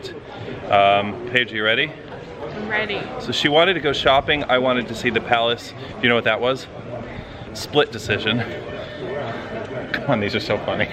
Split. Paige, you ready? I'm ready. So she wanted to go shopping. I wanted to see the palace. Do you know what that was? Split decision. Come on, these are so funny.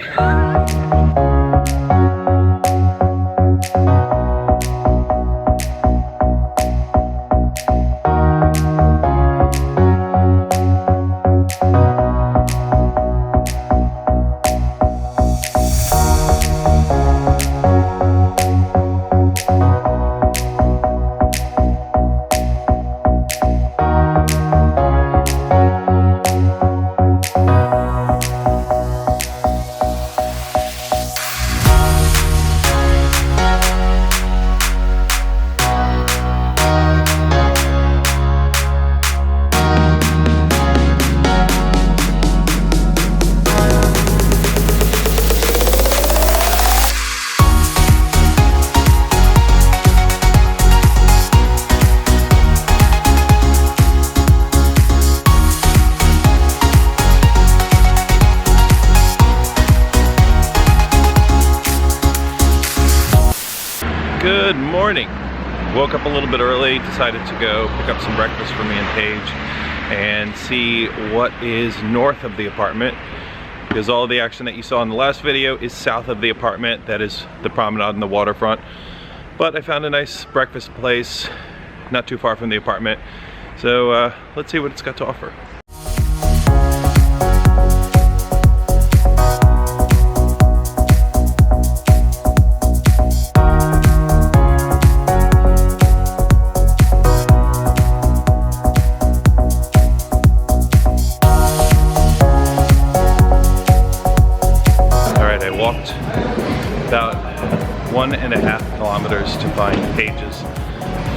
Good morning. Woke up a little bit early, decided to go pick up some breakfast for me and Paige and see what is north of the apartment, because all of the action that you saw in the last video is south of the apartment. That is the promenade and the waterfront. But I found a nice breakfast place not too far from the apartment, so let's see what it's got to offer. About 1.5 kilometers to find Paige's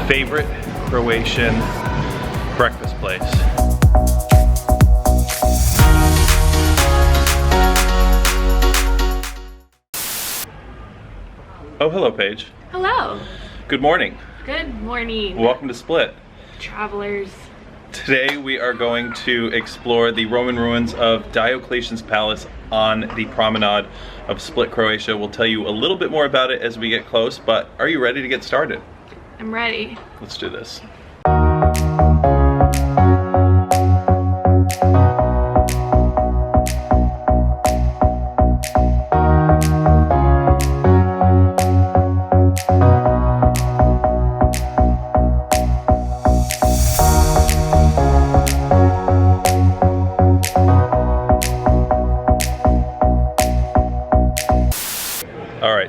favorite Croatian breakfast place. Oh, hello, Paige. Hello. Good morning. Good morning. Welcome to Split. Travelers. Today we are going to explore the Roman ruins of Diocletian's palace on the promenade of Split, Croatia. We'll tell you a little bit more about it as we get close, but are you ready to get started? I'm ready. Let's do this.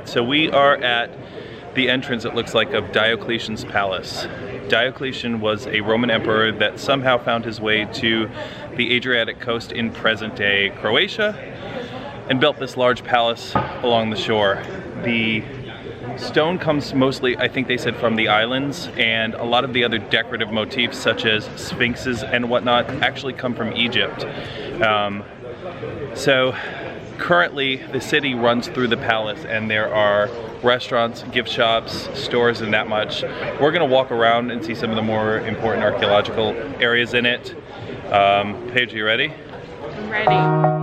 So we are at the entrance, it looks like, of Diocletian's palace. Diocletian was a Roman emperor that somehow found his way to the Adriatic coast in present-day Croatia and built this large palace along the shore. The stone comes mostly, I think they said, from the islands, and a lot of the other decorative motifs such as sphinxes and whatnot actually come from Egypt. So currently the city runs through the palace and there are restaurants, gift shops, stores, and that much. We're gonna walk around and see some of the more important archaeological areas in it. Paige, are you ready? I'm ready.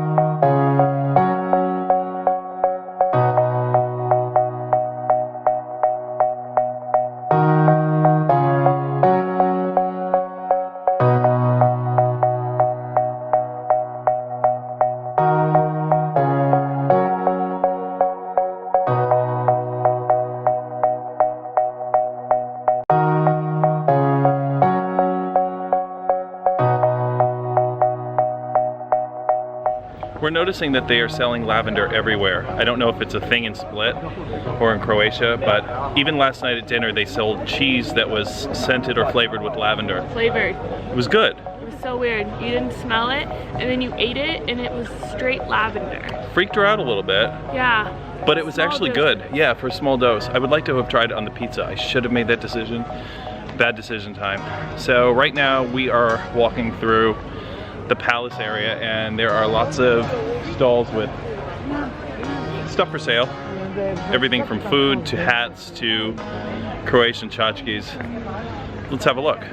We're noticing that they are selling lavender everywhere. I don't know if it's a thing in Split or in Croatia, but even last night at dinner they sold cheese that was scented or flavored with lavender. Flavored. It was good. It was so weird. You didn't smell it, and then you ate it, and it was straight lavender. Freaked her out a little bit. Yeah. But it was actually good. Yeah, for a small dose. I would like to have tried it on the pizza. I should have made that decision. Bad decision time. So right now we are walking through the palace area, and there are lots of stalls with stuff for sale. Everything from food to hats to Croatian tchotchkes. Let's have a look.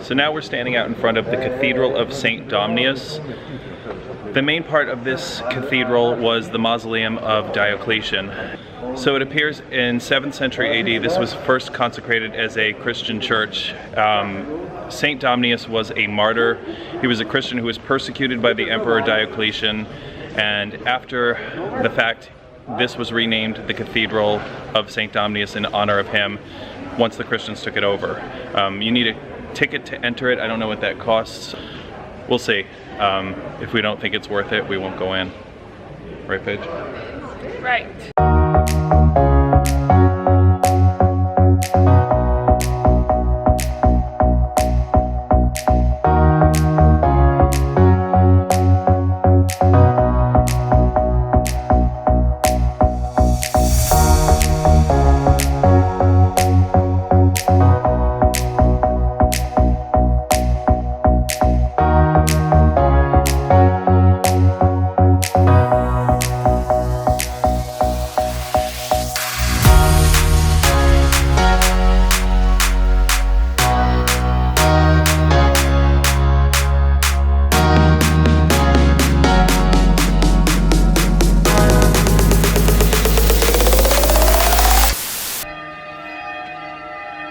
So now we're standing out in front of the Cathedral of St. Domnius. The main part of this cathedral was the Mausoleum of Diocletian. So it appears in 7th century AD, this was first consecrated as a Christian church. St. Domnius was a martyr. He was a Christian who was persecuted by the Emperor Diocletian, and after the fact, this was renamed the Cathedral of St. Domnius in honor of him once the Christians took it over. You need a ticket to enter it. I don't know what that costs. We'll see. If we don't think it's worth it, we won't go in. Right, Paige? Right.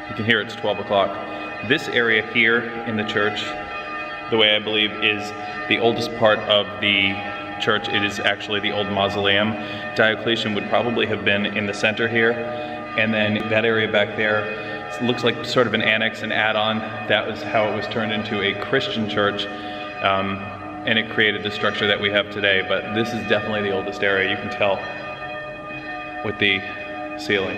You can hear it's 12 o'clock. This area here in the church, the way I believe, is the oldest part of the church. It is actually the old mausoleum. Diocletian would probably have been in the center here. And then that area back there looks like sort of an annex, an add-on. That was how it was turned into a Christian church. And it created the structure that we have today. But this is definitely the oldest area. You can tell with the ceiling.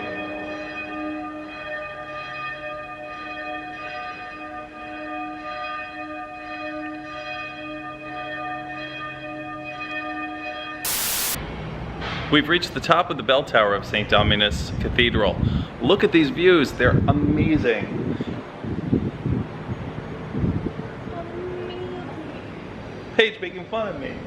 We've reached the top of the bell tower of St. Domnius Cathedral. Look at these views, they're amazing. Paige making fun of me.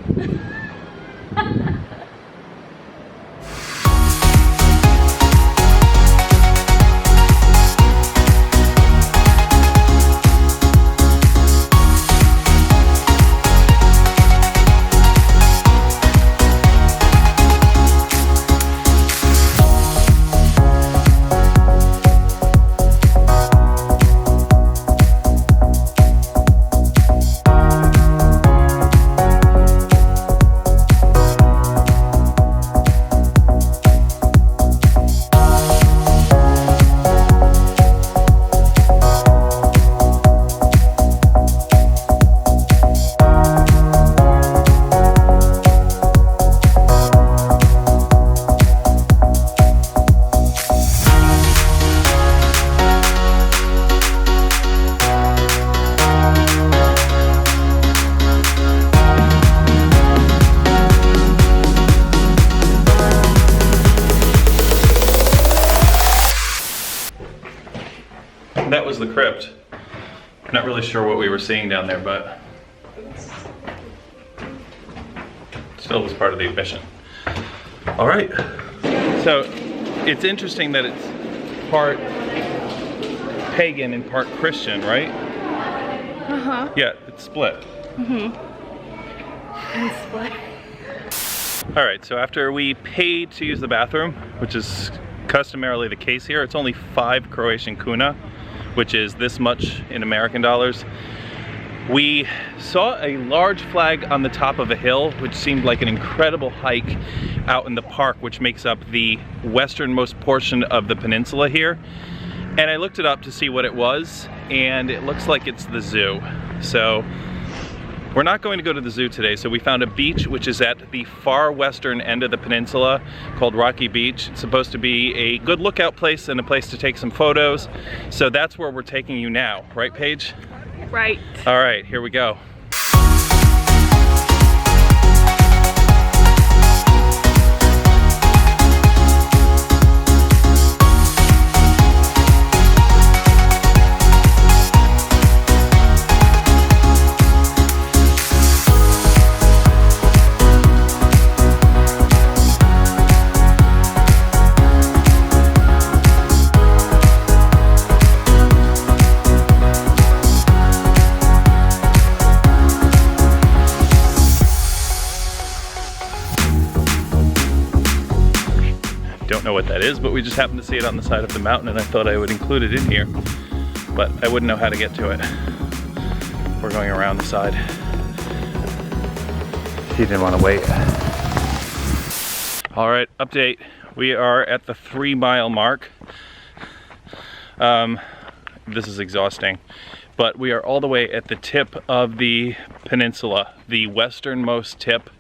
That was the crypt. I'm not really sure what we were seeing down there, but still was part of the admission. All right. So it's interesting that it's part pagan and part Christian, right? Uh-huh. Yeah, it's split. Mm-hmm. And split. All right, so after we paid to use the bathroom, which is customarily the case here, it's only 5 Croatian kuna, which is this much in American dollars. We saw a large flag on the top of a hill, which seemed like an incredible hike out in the park, which makes up the westernmost portion of the peninsula here. And I looked it up to see what it was, and it looks like it's the zoo. So we're not going to go to the zoo today, so we found a beach which is at the far western end of the peninsula called Rocky Beach. It's supposed to be a good lookout place and a place to take some photos. So that's where we're taking you now, right, Paige? Right. All right, here we go. that is, but we just happened to see it on the side of the mountain and I thought I would include it in here, but I wouldn't know how to get to it. We're going around the side. He didn't want to wait. All right, update. We are at the 3-mile mark. This is exhausting, but we are all the way at the tip of the peninsula, the westernmost tip,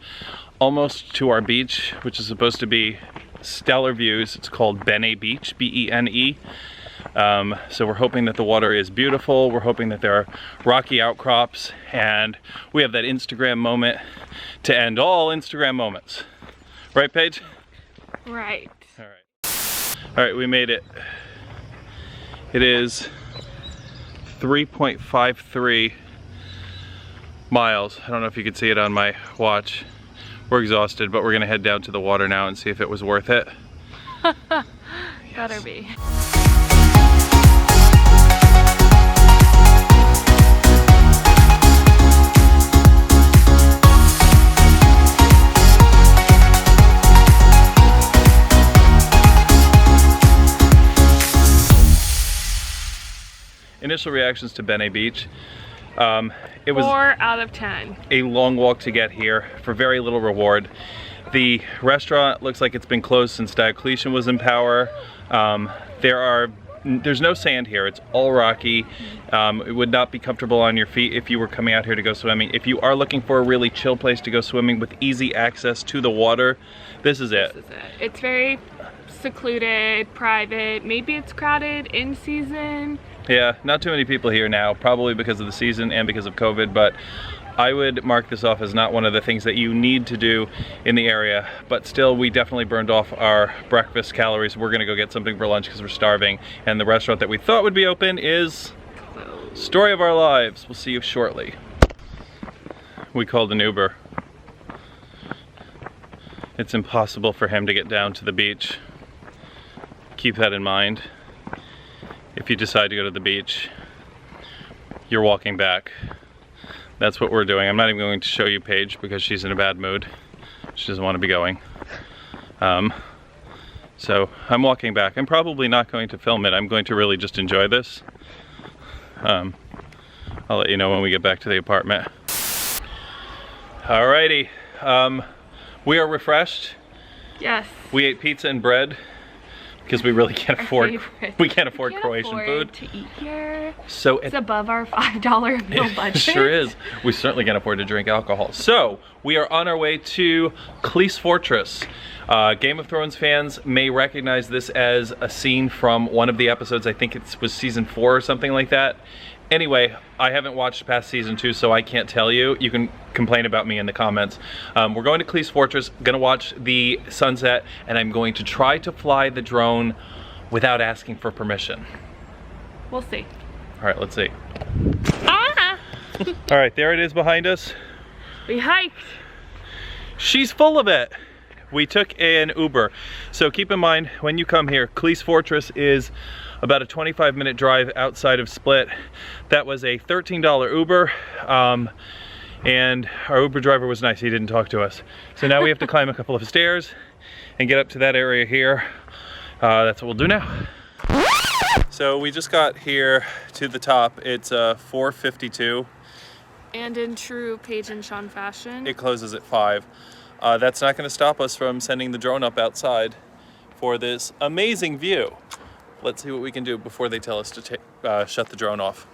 almost to our beach, which is supposed to be stellar views. It's called Bene Beach, B-E-N-E. So we're hoping that the water is beautiful. We're hoping that there are rocky outcrops, and we have that Instagram moment to end all Instagram moments. Right, Paige? Right. All right. All right, we made it. It is 3.53 miles. I don't know if you can see it on my watch. We're exhausted, but we're gonna head down to the water now and see if it was worth it. Better be. Initial reactions to Bene Beach. It was 4 out of 10. a long walk to get here for very little reward. The restaurant looks like it's been closed since Diocletian was in power. There's no sand here, it's all rocky. It would not be comfortable on your feet if you were coming out here to go swimming. If you are looking for a really chill place to go swimming with easy access to the water, this is it. This is it. It's very secluded, private. Maybe it's crowded in season. Yeah, not too many people here now, probably because of the season and because of COVID, but I would mark this off as not one of the things that you need to do in the area, but still we definitely burned off our breakfast calories. We're gonna go get something for lunch because we're starving, and the restaurant that we thought would be open is Closed. Story of our lives. We'll see you shortly. We called an Uber. It's impossible for him to get down to the beach. Keep that in mind. If you decide to go to the beach, you're walking back. That's what we're doing. I'm not even going to show you Paige because she's in a bad mood. She doesn't want to be going. So I'm walking back. I'm probably not going to film it. I'm going to really just enjoy this. I'll let you know when we get back to the apartment. Alrighty. We are refreshed. Yes. We ate pizza and bread because we really can't afford Croatian food to eat here. So it's above our $5 meal budget. It sure is. We certainly can't afford to drink alcohol. So we are on our way to Klis Fortress. Game of Thrones fans may recognize this as a scene from one of the episodes. I think it was season 4 or something like that. Anyway, I haven't watched past season 2, so I can't tell you. You can complain about me in the comments. We're going to Klis Fortress, gonna watch the sunset, and I'm going to try to fly the drone without asking for permission. We'll see. All right, let's see. Ah! All right, there it is behind us. We hiked. She's full of it. We took an Uber. So keep in mind, when you come here, Klis Fortress is about a 25-minute drive outside of Split. That was a $13 Uber, and our Uber driver was nice. He didn't talk to us. So now we have to climb a couple of stairs and get up to that area here. That's what we'll do now. So we just got here to the top. It's 4:52. And in true Paige and Sean fashion, It closes at 5. That's not gonna stop us from sending the drone up outside for this amazing view. Let's see what we can do before they tell us to shut the drone off.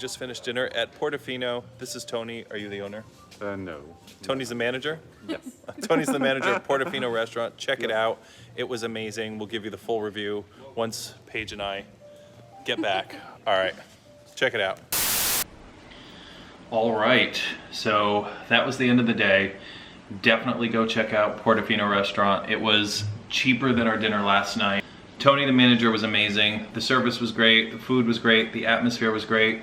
just finished dinner at Portofino. This is Tony. Are you the owner? No. Tony's the manager? Yes. Tony's the manager of Portofino Restaurant. Check it out. It was amazing. We'll give you the full review once Paige and I get back. All right, check it out. All right, so that was the end of the day. Definitely go check out Portofino Restaurant. It was cheaper than our dinner last night. Tony, the manager, was amazing. The service was great. The food was great. The atmosphere was great.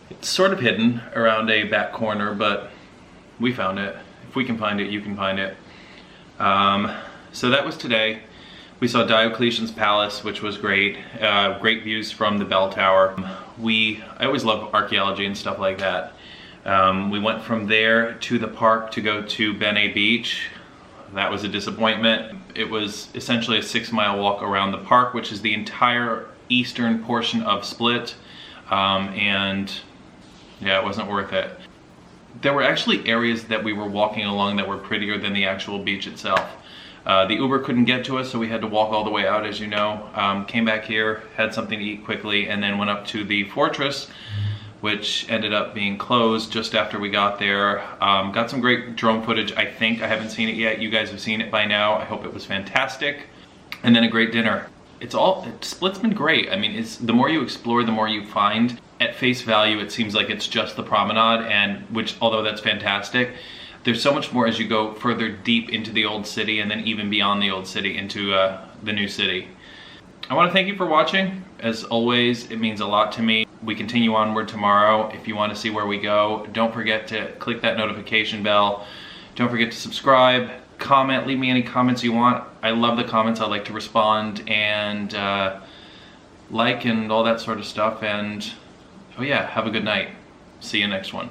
It's sort of hidden around a back corner, but we found it. If we can find it, you can find it. So that was today. We saw Diocletian's palace, which was great. Great views from the bell tower. I always love archaeology and stuff like that. We went from there to the park to go to Bene Beach. That was a disappointment. It was essentially a 6-mile walk around the park, which is the entire eastern portion of Split. And yeah, it wasn't worth it. There were actually areas that we were walking along that were prettier than the actual beach itself. The Uber couldn't get to us, so we had to walk all the way out, as you know. Came back here, had something to eat quickly, and then went up to the fortress, which ended up being closed just after we got there. Got some great drone footage, I think. I haven't seen it yet. You guys have seen it by now. I hope it was fantastic. And then a great dinner. Split's been great. I mean, the more you explore, the more you find. At face value, it seems like it's just the promenade, and which, although that's fantastic, there's so much more as you go further deep into the old city, and then even beyond the old city into the new city. I want to thank you for watching. As always, it means a lot to me. We continue onward tomorrow. If you want to see where we go, don't forget to click that notification bell. Don't forget to subscribe, comment, leave me any comments you want. I love the comments. I like to respond and like and all that sort of stuff. And oh yeah, have a good night. See you next one.